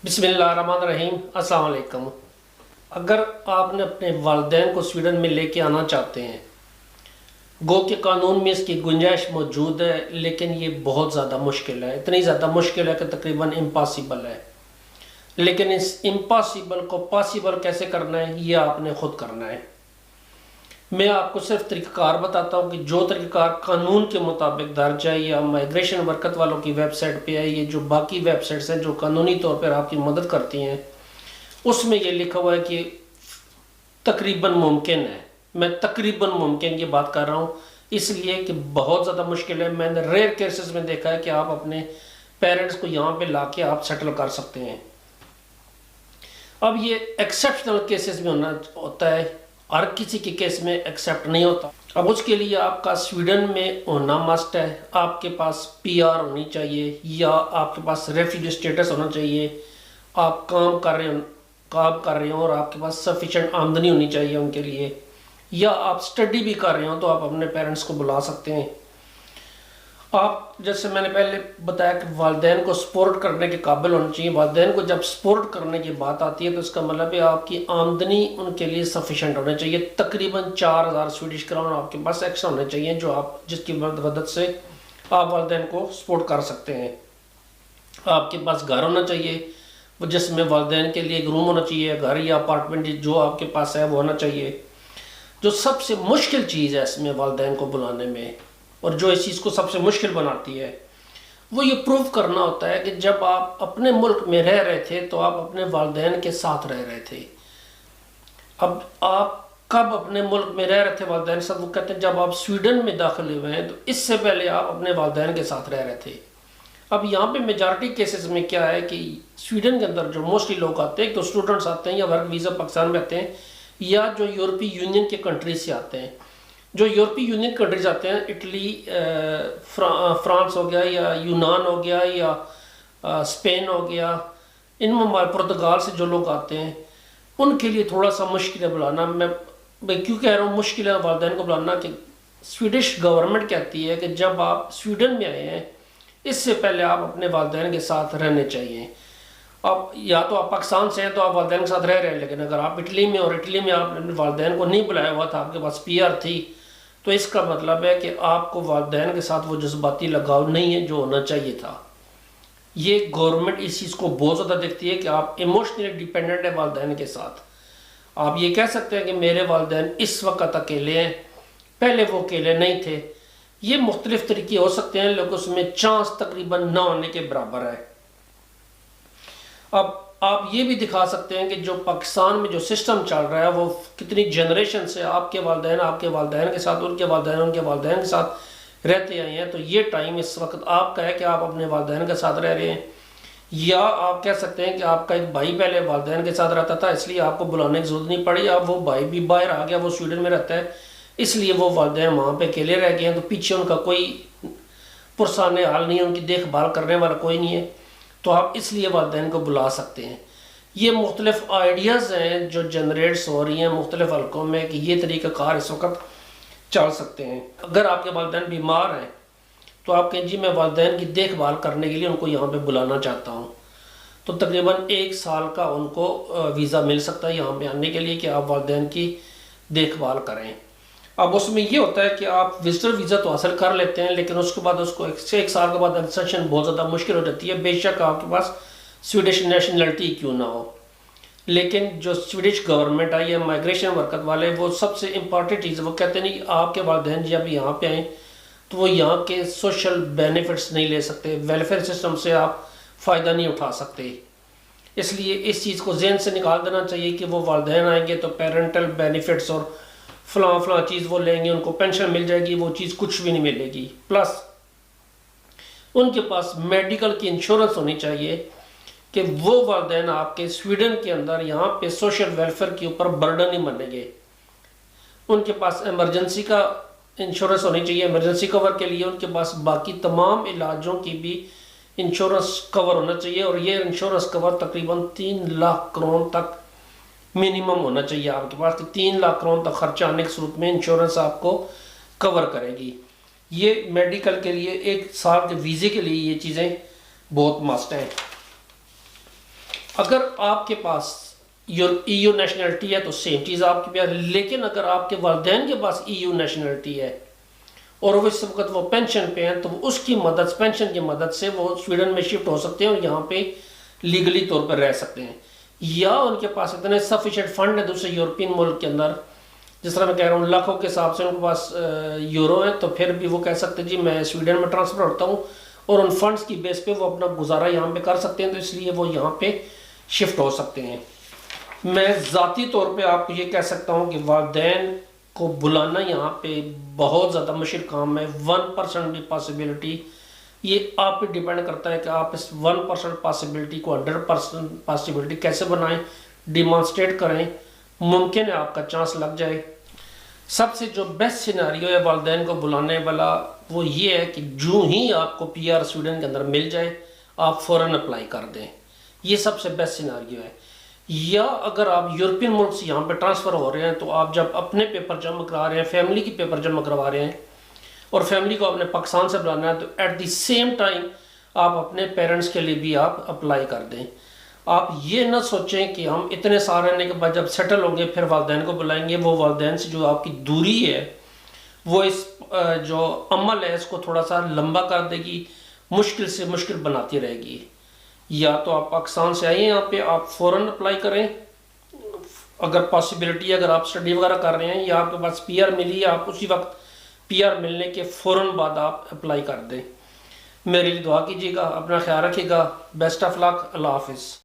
بسم اللہ الرحمن الرحیم۔ السلام علیکم۔ اگر آپ نے اپنے والدین کو سویڈن میں لے کے آنا چاہتے ہیں، گو کہ قانون میں اس کی گنجائش موجود ہے، لیکن یہ بہت زیادہ مشکل ہے، اتنی زیادہ مشکل ہے کہ تقریباً امپاسبل ہے۔ لیکن اس امپاسبل کو پاسبل کیسے کرنا ہے، یہ آپ نے خود کرنا ہے۔ میں آپ کو صرف طریقہ کار بتاتا ہوں کہ جو طریقہ کار قانون کے مطابق درج ہے یا مائیگریشن ورکت والوں کی ویب سائٹ پہ ہے، یہ جو باقی ویب سائٹس ہیں جو قانونی طور پر آپ کی مدد کرتی ہیں، اس میں یہ لکھا ہوا ہے کہ تقریباً ممکن ہے۔ میں تقریباً ممکن کی بات کر رہا ہوں، اس لیے کہ بہت زیادہ مشکل ہے۔ میں نے ریئر کیسز میں دیکھا ہے کہ آپ اپنے پیرنٹس کو یہاں پہ لا کے آپ سیٹل کر سکتے ہیں۔ اب یہ ایکسیپشنل کیسز میں ہوتا ہے، ہر کسی کے کیس میں ایکسیپٹ نہیں ہوتا۔ اب اس کے لیے آپ کا سویڈن میں ہونا مسٹ ہے، آپ کے پاس پی آر ہونی چاہیے یا آپ کے پاس ریفیوجی اسٹیٹس ہونا چاہیے، آپ کام کر رہے ہوں اور آپ کے پاس سفیشینٹ آمدنی ہونی چاہیے ان کے لیے، یا آپ سٹڈی بھی کر رہے ہوں تو آپ اپنے پیرنٹس کو بلا سکتے ہیں۔ آپ جیسے میں نے پہلے بتایا کہ والدین کو سپورٹ کرنے کے قابل ہونا چاہیے۔ والدین کو جب سپورٹ کرنے کی بات آتی ہے تو اس کا مطلب ہے آپ کی آمدنی ان کے لیے سفیشینٹ ہونا چاہیے، تقریباً 4000 سویڈش کرون آپ کے پاس ایکسٹرا ہونے چاہیے، جو آپ جس کی مدد سے آپ والدین کو سپورٹ کر سکتے ہیں۔ آپ کے پاس گھر ہونا چاہیے جس میں والدین کے لیے ایک روم ہونا چاہیے، گھر یا اپارٹمنٹ جو آپ کے پاس ہے وہ ہونا چاہیے۔ جو سب سے مشکل چیز ہے اس میں والدین کو بلانے میں، اور جو اس چیز کو سب سے مشکل بناتی ہے، وہ یہ پروف کرنا ہوتا ہے کہ جب آپ اپنے ملک میں رہ رہے تھے تو آپ اپنے والدین کے ساتھ رہ رہے تھے۔ اب آپ کب اپنے ملک میں رہ رہے تھے والدین کے ساتھ؟ وہ کہتے ہیں جب آپ سویڈن میں داخل ہوئے ہیں، تو اس سے پہلے آپ اپنے والدین کے ساتھ رہ رہے تھے۔ اب یہاں پہ میجارٹی کیسز میں کیا ہے کہ سویڈن کے اندر جو موسٹلی لوگ آتے ہیں، تو اسٹوڈنٹس آتے ہیں یا ورک ویزا پاکستان میں آتے ہیں، یا جو یورپی یونین کے کنٹریز سے آتے ہیں۔ جو یورپی یونین کنٹریز آتے ہیں، اٹلی، فرانس ہو گیا یا یونان ہو گیا یا اسپین ہو گیا، ان میں پرتگال سے جو لوگ آتے ہیں ان کے لیے تھوڑا سا مشکل ہے بلانا۔ میں کیوں کہہ رہا ہوں مشکل ہے والدین کو بلانا، کہ سویڈش گورنمنٹ کہتی ہے کہ جب آپ سویڈن میں آئے ہیں اس سے پہلے آپ اپنے والدین کے ساتھ رہنے چاہیے۔ اب یا تو آپ پاکستان سے ہیں تو آپ والدین کے ساتھ رہ رہے ہیں، لیکن اگر آپ اٹلی میں اور اٹلی میں آپ اپنے والدین کو نہیں بلایا ہوا تھا، آپ کے پاس پی آر تھی، تو اس کا مطلب ہے کہ آپ کو والدین کے ساتھ وہ جذباتی لگاؤ نہیں ہے جو ہونا چاہیے تھا۔ یہ گورنمنٹ اس چیز کو بہت زیادہ دیکھتی ہے کہ آپ ایموشنلی ڈیپینڈنٹ ہیں والدین کے ساتھ۔ آپ یہ کہہ سکتے ہیں کہ میرے والدین اس وقت اکیلے ہیں، پہلے وہ اکیلے نہیں تھے۔ یہ مختلف طریقے ہو سکتے ہیں، لیکن اس میں چانس تقریباً نہ ہونے کے برابر ہے۔ اب آپ یہ بھی دکھا سکتے ہیں کہ جو پاکستان میں جو سسٹم چل رہا ہے وہ کتنی جنریشن سے آپ کے والدین کے ساتھ، ان کے والدین کے ساتھ رہتے آئے ہیں، تو یہ ٹائم اس وقت آپ کا ہے کہ آپ اپنے والدین کے ساتھ رہ رہے ہیں۔ یا آپ کہہ سکتے ہیں کہ آپ کا ایک بھائی پہلے والدین کے ساتھ رہتا تھا، اس لیے آپ کو بلانے کی ضرورت نہیں پڑی، اب وہ بھائی بھی باہر آ گیا، وہ سویڈن میں رہتا ہے، اس لیے وہ والدین وہاں پہ اکیلے رہ گئے ہیں، تو پیچھے ان کا کوئی پرسان حال نہیں ہے، ان کی دیکھ بھال کرنے والا کوئی نہیں ہے، تو آپ اس لیے والدین کو بلا سکتے ہیں۔ یہ مختلف آئیڈیاز ہیں جو جنریٹس ہو رہی ہیں مختلف حلقوں میں کہ یہ طریقہ کار اس وقت چل سکتے ہیں۔ اگر آپ کے والدین بیمار ہیں تو آپ کہیں جی میں والدین کی دیکھ بھال کرنے کے لیے ان کو یہاں پہ بلانا چاہتا ہوں، تو تقریباً 1 سال کا ان کو ویزا مل سکتا ہے یہاں پہ آنے کے لیے کہ آپ والدین کی دیکھ بھال کریں۔ اب اس میں یہ ہوتا ہے کہ آپ وزٹر ویزا تو حاصل کر لیتے ہیں، لیکن اس کے بعد اس کو 1 سال کے بعد ایکسٹینشن بہت زیادہ مشکل ہو جاتی ہے، بے شک آپ کے پاس سویڈش نیشنلٹی کیوں نہ ہو۔ لیکن جو سویڈش گورنمنٹ آئی ہے، مائیگریشن ورکت والے، وہ سب سے امپورٹنٹ چیز ہے، وہ کہتے ہیں آپ کے والدین جب یہاں پہ آئیں تو وہ یہاں کے سوشل بینیفٹس نہیں لے سکتے، ویلفیئر سسٹم سے آپ فائدہ نہیں اٹھا سکتے۔ اس لیے اس چیز کو ذہن سے نکال دینا چاہیے کہ وہ والدین آئیں گے تو پیرنٹل بینیفٹس اور فلاں چیز وہ لیں گے، ان کو پینشن مل جائے گی، وہ چیز کچھ بھی نہیں ملے گی۔ پلس ان کے پاس میڈیکل کی انشورنس ہونی چاہیے کہ وہ والدین آپ کے سویڈن کے اندر یہاں پہ سوشل ویلفیئر کے اوپر برڈن نہیں بنیں گے۔ ان کے پاس ایمرجنسی کا انشورنس ہونی چاہیے، ایمرجنسی کور کے لیے ان کے پاس باقی تمام علاجوں کی بھی انشورنس کور ہونا چاہیے، اور یہ انشورنس کور تقریباً 3 لاکھ کرون تک منیمم ہونا چاہیے آپ کے پاس، کہ 3 لاکھ کرون تک خرچہ آنے کی صورت میں انشورنس آپ کو کور کرے گی۔ یہ میڈیکل کے لیے 1 سال کے ویزے کے لیے یہ چیزیں بہت مسٹ ہیں۔ اگر آپ کے پاس ای یو نیشنلٹی ہے تو سیم چیز آپ کے پاس، لیکن اگر آپ کے والدین کے پاس ای یو نیشنلٹی ہے اور وہ اس وقت وہ پینشن پہ ہیں تو اس کی مدد، پینشن کی مدد سے وہ سویڈن میں شفٹ ہو سکتے ہیں اور یہاں پہ لیگلی طور پر رہ سکتے ہیں، یا ان کے پاس اتنے سفیشینٹ فنڈ ہے دوسرے یورپین ملک کے اندر، جس طرح میں کہہ رہا ہوں لاکھوں کے حساب سے ان کے پاس یورو ہیں، تو پھر بھی وہ کہہ سکتے ہیں جی میں سویڈن میں ٹرانسفر ہوتا ہوں، اور ان فنڈز کی بیس پہ وہ اپنا گزارا یہاں پہ کر سکتے ہیں، تو اس لیے وہ یہاں پہ شفٹ ہو سکتے ہیں۔ میں ذاتی طور پہ آپ کو یہ کہہ سکتا ہوں کہ والدین کو بلانا یہاں پہ بہت زیادہ مشکل کام ہے، 1% بھی پاسبلٹی، یہ آپ پہ ڈیپینڈ کرتا ہے کہ آپ اس 1% پاسبلٹی کو 100% پاسبلٹی کیسے بنائیں، ڈیمانسٹریٹ کریں، ممکن ہے آپ کا چانس لگ جائے۔ سب سے جو بیسٹ سیناریو ہے والدین کو بلانے والا وہ یہ ہے کہ جو ہی آپ کو پی آر سویڈن کے اندر مل جائے آپ فوراً اپلائی کر دیں، یہ سب سے بیسٹ سیناریو ہے۔ یا اگر آپ یورپین ملک سے یہاں پہ ٹرانسفر ہو رہے ہیں تو آپ جب اپنے پیپر جمع کرا رہے ہیں، فیملی کی پیپر جمع کروا رہے ہیں اور فیملی کو اپنے پاکستان سے بلانا ہے، تو ایٹ دی سیم ٹائم آپ اپنے پیرنٹس کے لیے بھی آپ اپلائی کر دیں۔ آپ یہ نہ سوچیں کہ ہم اتنے سارے رہنے کے بعد جب سیٹل ہوں گے پھر والدین کو بلائیں گے، وہ والدین سے جو آپ کی دوری ہے وہ اس جو عمل ہے اس کو تھوڑا سا لمبا کر دے گی، مشکل سے مشکل بناتی رہے گی۔ یا تو آپ پاکستان سے آئیں یہاں پہ آپ فوراً اپلائی کریں، اگر پاسبلٹی اگر آپ اسٹڈی وغیرہ کر رہے ہیں یا آپ کے پاس پی آر ملی ہے آپ اسی وقت پی آر ملنے کے فوراً بعد آپ اپلائی کر دیں۔ میرے لیے دعا کیجیے گا، اپنا خیال رکھیے گا، بیسٹ آف لک، اللہ حافظ۔